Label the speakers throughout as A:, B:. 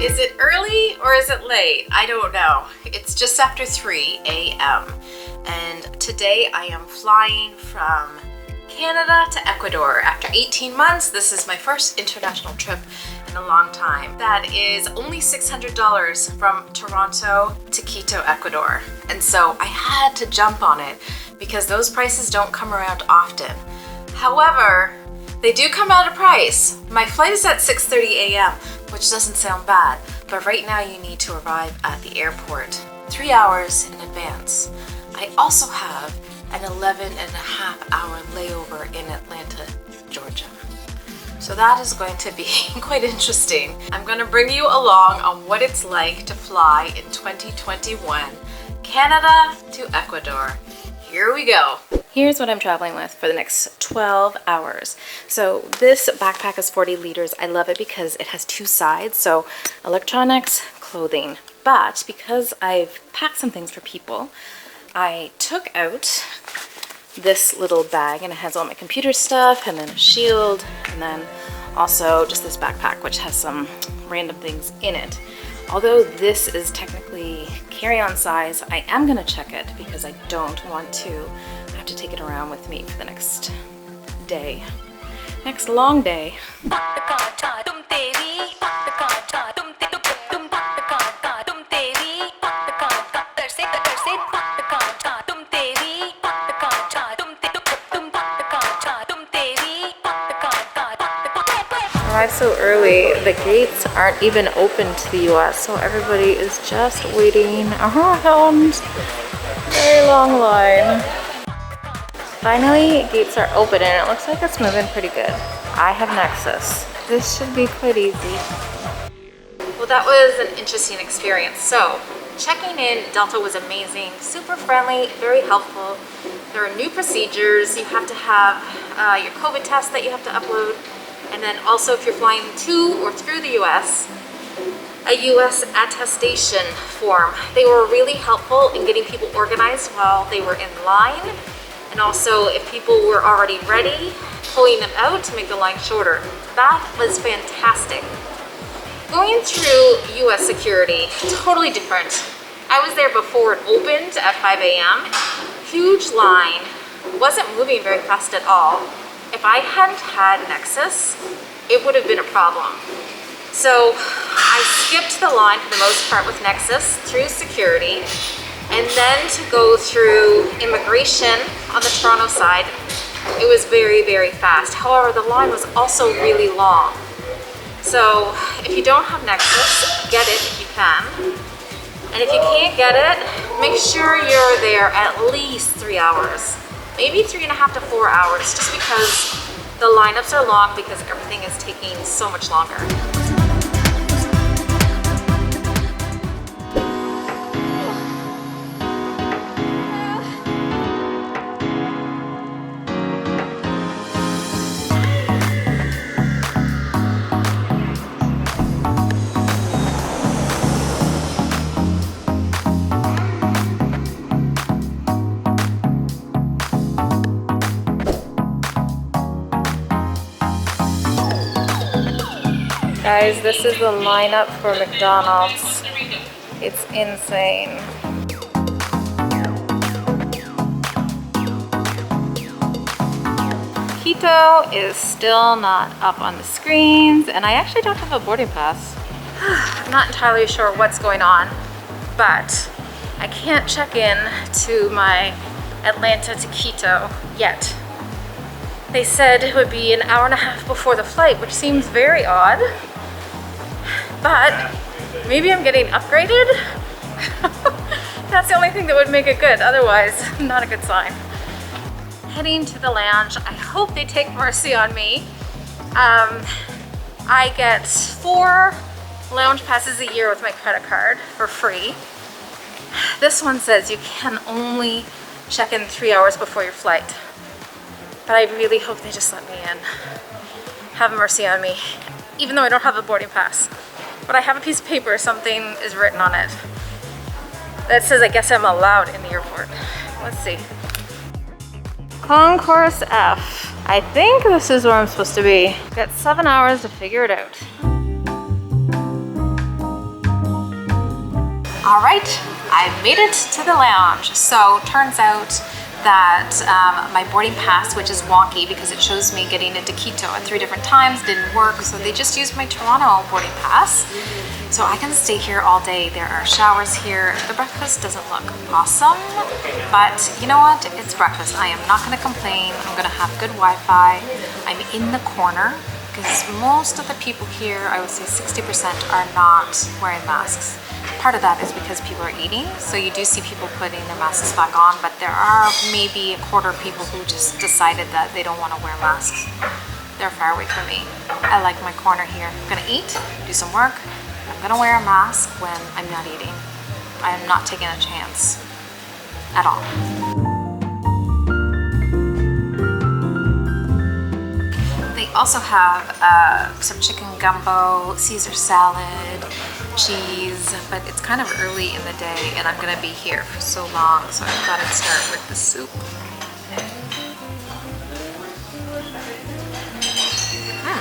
A: Is it early or is it late? I don't know. It's just after 3 a.m. and today I am flying from Canada to Ecuador. After 18 months, this is my first international trip in a long time. That is only $600 from Toronto to Quito, Ecuador. And so I had to jump on it because those prices don't come around often. However, they do come at a price. My flight is at 6:30 a.m., which doesn't sound bad, but right now you need to arrive at the airport 3 hours in advance. I also have an 11.5-hour layover in Atlanta, Georgia. So that is going to be quite interesting. I'm going to bring you along on what it's like to fly in 2021, Canada to Ecuador. Here we go. Here's what I'm traveling with for the next 12 hours. So this backpack is 40 liters. I love it because it has two sides, so electronics, clothing. But because I've packed some things for people, I took out this little bag and it has all my computer stuff and then a shield and then also just this backpack which has some random things in it. Although this is technically carry-on size, I am gonna check it because I don't want to have to take it around with me for the next day, next long day. Arrived so early, the gates aren't even open to the US, so everybody is just waiting around. Very long line. Finally, gates are open and it looks like it's moving pretty good. I have Nexus. This should be quite easy. Well, that was an interesting experience. So, checking in, Delta was amazing, super friendly, very helpful. There are new procedures. You have to have your COVID test that you have to upload. And then also if you're flying to or through the US, a US attestation form. They were really helpful in getting people organized while they were in line. And also if people were already ready, pulling them out to make the line shorter. That was fantastic. Going through US security, totally different. I was there before it opened at 5 a.m. Huge line, wasn't moving very fast at all. If I hadn't had Nexus, it would have been a problem. So I skipped the line for the most part with Nexus through security, and then to go through immigration on the Toronto side, it was very, very fast. However, the line was also really long. So if you don't have Nexus, get it if you can. And if you can't get it, make sure you're there at least 3 hours. Maybe 3.5 to 4 hours, just because the lineups are long because everything is taking so much longer. Guys, this is the lineup for McDonald's. It's insane. Quito is still not up on the screens, and I actually don't have a boarding pass. I'm not entirely sure what's going on, but I can't check in to my Atlanta to Quito yet. They said it would be an hour and a half before the flight, which seems very odd. But maybe I'm getting upgraded. That's the only thing that would make it good. Otherwise, not a good sign. Heading to the lounge. I hope they take mercy on me. I get 4 lounge passes a year with my credit card for free. This one says you can only check in 3 hours before your flight. But I really hope they just let me in. Have mercy on me, even though I don't have a boarding pass. But I have a piece of paper, something is written on it that says I guess I'm allowed in the airport. Let's see. Concourse F. I think this is where I'm supposed to be. Got 7 hours to figure it out. All right, I made it to the lounge. So turns out that my boarding pass, which is wonky because it shows me getting into Quito at 3 different times, didn't work. So they just used my Toronto boarding pass. So I can stay here all day. There are showers here. The breakfast doesn't look awesome, but you know what? It's breakfast. I am not gonna complain. I'm gonna have good Wi-Fi. I'm in the corner because most of the people here, I would say 60%, are not wearing masks. Part of that is because people are eating, so you do see people putting their masks back on, but there are maybe a quarter of people who just decided that they don't want to wear masks. They're far away from me. I like my corner here. I'm gonna eat, do some work. I'm gonna wear a mask when I'm not eating. I'm not taking a chance at all. They also have some chicken gumbo, Caesar salad, cheese, but it's kind of early in the day and I'm gonna be here for so long, so I thought I'd start with the soup.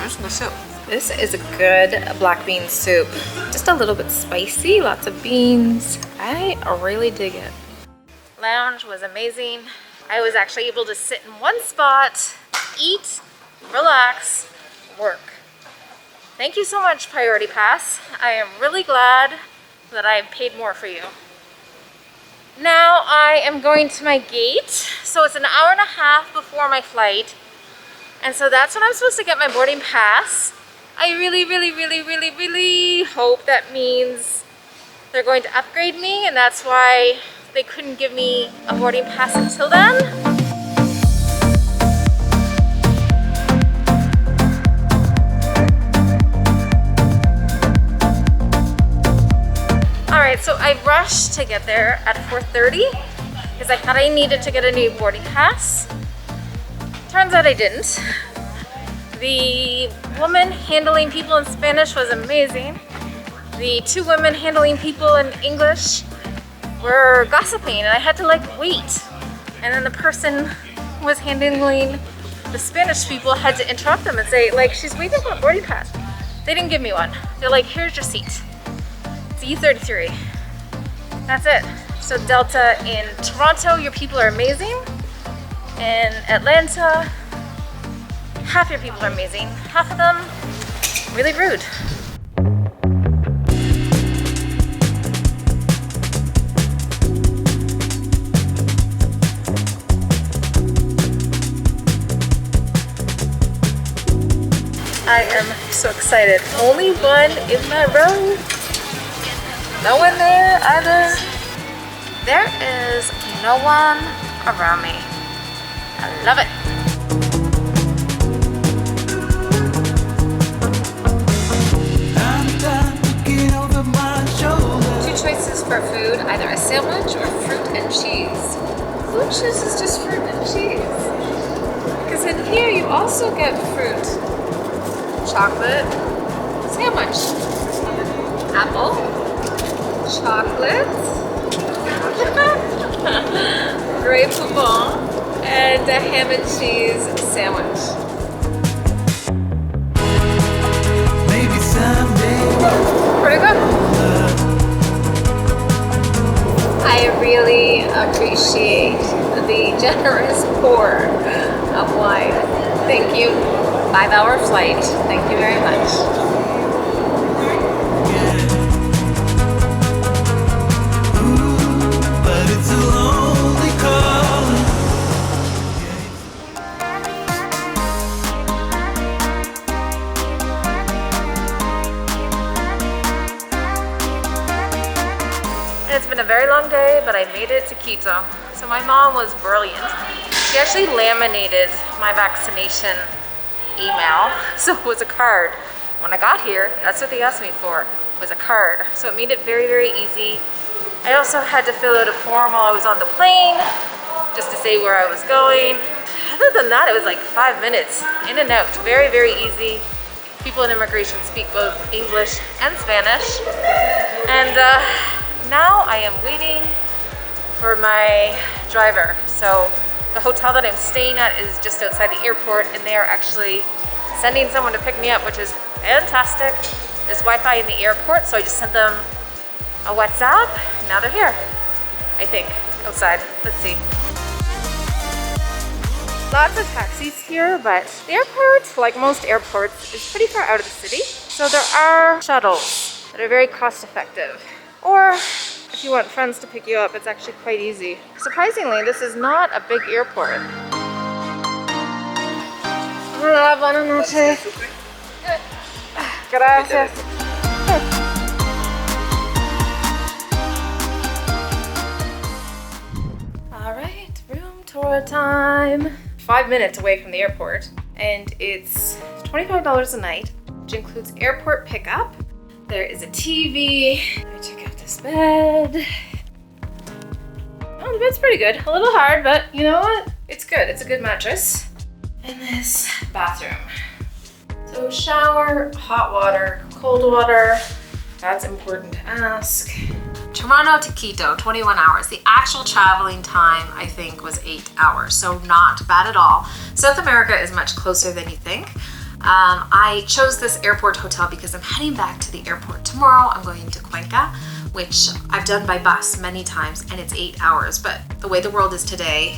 A: This is the soup. This is a good black bean soup. Just a little bit spicy, lots of beans. I really dig it. Lounge was amazing. I was actually able to sit in one spot, eat, relax, work. Thank you so much, Priority Pass. I am really glad that I paid more for you. Now I am going to my gate. So it's an hour and a half before my flight. And so that's when I'm supposed to get my boarding pass. I really hope that means they're going to upgrade me, and that's why they couldn't give me a boarding pass until then. Alright, so I rushed to get there at 4:30 because I thought I needed to get a new boarding pass. Turns out I didn't. The woman handling people in Spanish was amazing. The 2 women handling people in English were gossiping and I had to like wait. And then the person who was handling the Spanish people had to interrupt them and say, like, she's waiting for a boarding pass. They didn't give me one. They're like, here's your seat. It's E33. That's it. So Delta in Toronto, your people are amazing. In Atlanta, half your people are amazing. Half of them, really rude. I am so excited. Only one in my row. No one there either. There is no one around me. I love it. Two choices for food, either a sandwich or fruit and cheese. Who chooses just fruit and cheese? Because in here you also get fruit, chocolate, sandwich, apple, chocolate, Grey Poupon, and a ham and cheese sandwich. Maybe someday. Pretty good. I really appreciate the generous pour of wine. Thank you. 5-hour flight. Thank you very much. It's been a very long day, but I made it to Quito. So my mom was brilliant. She actually laminated my vaccination email, so it was a card. When I got here, that's what they asked me for, was a card. So it made it very, very easy. I also had to fill out a form while I was on the plane, just to say where I was going. Other than that, it was like 5 minutes, in and out. Very, very easy. People in immigration speak both English and Spanish. And now I am waiting for my driver. So the hotel that I'm staying at is just outside the airport, and they are actually sending someone to pick me up, which is fantastic. There's Wi-Fi in the airport, so I just sent them a WhatsApp. Now they're here, I think, outside. Let's see. Lots of taxis here, but the airport, like most airports, is pretty far out of the city. So there are shuttles that are very cost effective. Or if you want friends to pick you up, it's actually quite easy. Surprisingly, this is not a big airport. Hola, buenas noches. Gracias. All right, room tour time. 5 minutes away from the airport, and it's $25 a night, which includes airport pickup. There is a TV. Let me check out this bed. Oh, the bed's pretty good. A little hard, but you know what? It's good. It's a good mattress. And this bathroom. So shower, hot water, cold water. That's important to ask. Toronto to Quito, 21 hours. The actual traveling time, I think, was 8 hours, so not bad at all. South America is much closer than you think. I chose this airport hotel because I'm heading back to the airport tomorrow. I'm going to Cuenca, which I've done by bus many times, and it's 8 hours. But the way the world is today,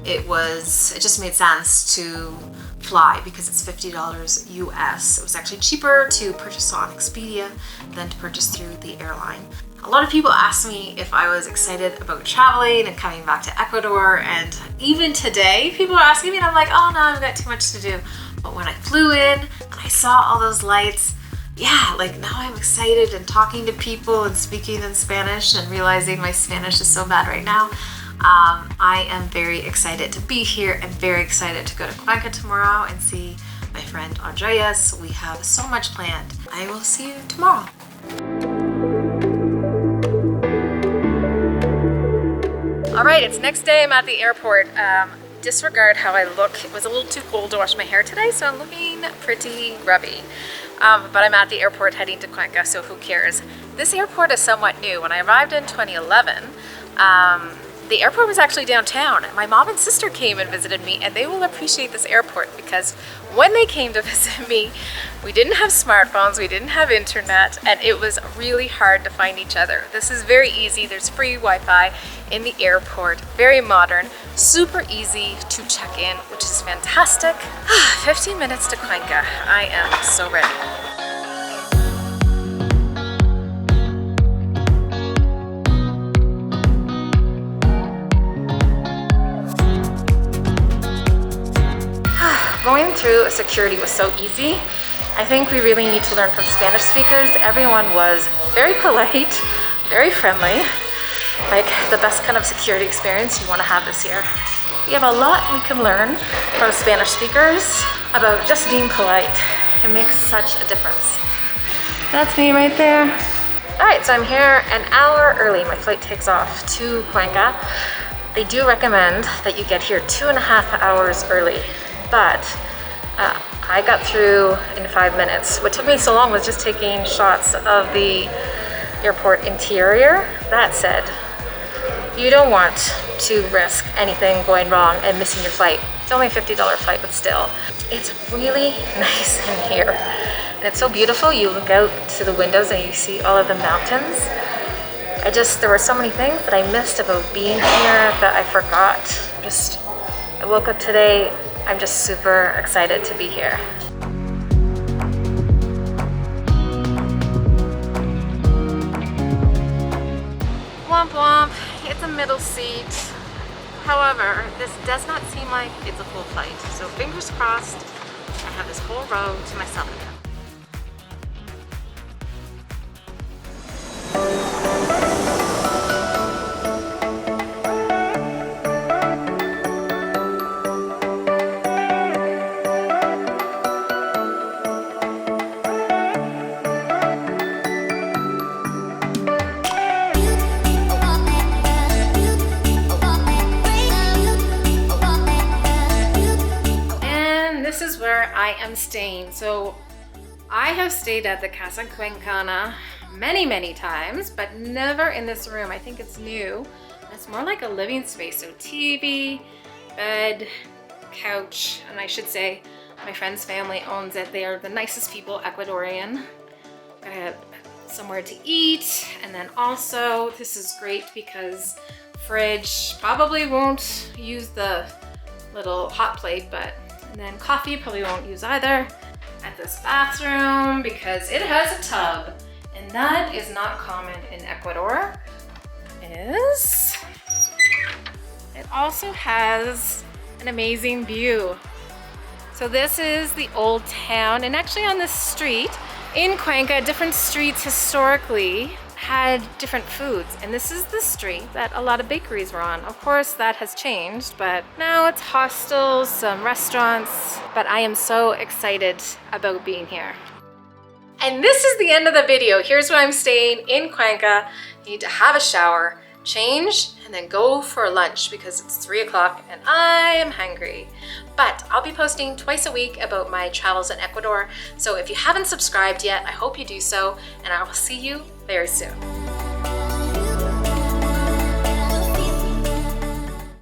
A: it just made sense to fly because it's $50 US. It was actually cheaper to purchase on Expedia than to purchase through the airline. A lot of people asked me if I was excited about traveling and coming back to Ecuador, and even today people are asking me and I'm like, oh no, I've got too much to do. But when I flew in and I saw all those lights, yeah, like now I'm excited and talking to people and speaking in Spanish and realizing my Spanish is so bad right now. I am very excited to be here and very excited to go to Cuenca tomorrow and see my friend Andreas. We have so much planned. I will see you tomorrow. All right, it's next day. I'm at the airport. Disregard how I look. It was a little too cold to wash my hair today, so I'm looking pretty grubby. But I'm at the airport heading to Cuenca, so who cares? This airport is somewhat new. When I arrived in 2011, the airport was actually downtown. My mom and sister came and visited me, and they will appreciate this airport because when they came to visit me, we didn't have smartphones, we didn't have internet, and it was really hard to find each other. This is very easy. There's free Wi-Fi in the airport, very modern, super easy to check in, which is fantastic. 15 minutes to Cuenca. I am so ready. Going through security was so easy. I think we really need to learn from Spanish speakers. Everyone was very polite, very friendly, like the best kind of security experience you want to have this year. We have a lot we can learn from Spanish speakers about just being polite. It makes such a difference. That's me right there. All right, so I'm here an hour early. My flight takes off to Cuenca. They do recommend that you get here 2.5 hours early. But I got through in 5 minutes. What took me so long was just taking shots of the airport interior. That said, you don't want to risk anything going wrong and missing your flight. It's only a $50 flight, but still. It's really nice in here. And it's so beautiful. You look out to the windows and you see all of the mountains. There were so many things that I missed about being here that I forgot. I woke up today, I'm just super excited to be here. Womp womp, it's a middle seat. However, this does not seem like it's a full flight. So fingers crossed, I have this whole row to myself again. I am staying. So I have stayed at the Casa Cuencana many times, but never in this room. I think it's new. It's more like a living space. So TV, bed, couch, and I should say my friend's family owns it. They are the nicest people, Ecuadorian. Got a somewhere to eat. And then also, this is great because fridge probably won't use the little hot plate, and then coffee probably won't use either. At this bathroom because it has a tub, and that is not common in Ecuador. It also has an amazing view. So this is the old town, and actually on this street in Cuenca, different streets historically had different foods, and this is the street that a lot of bakeries were on. Of course that has changed, but now it's hostels, some restaurants, but I am so excited about being here. And this is the end of the video. Here's where I'm staying in Cuenca. You need to have a shower, change, and then go for lunch because it's 3 o'clock and I am hungry. But I'll be posting twice a week about my travels in Ecuador. So if you haven't subscribed yet, I hope you do so, and I will see you very soon.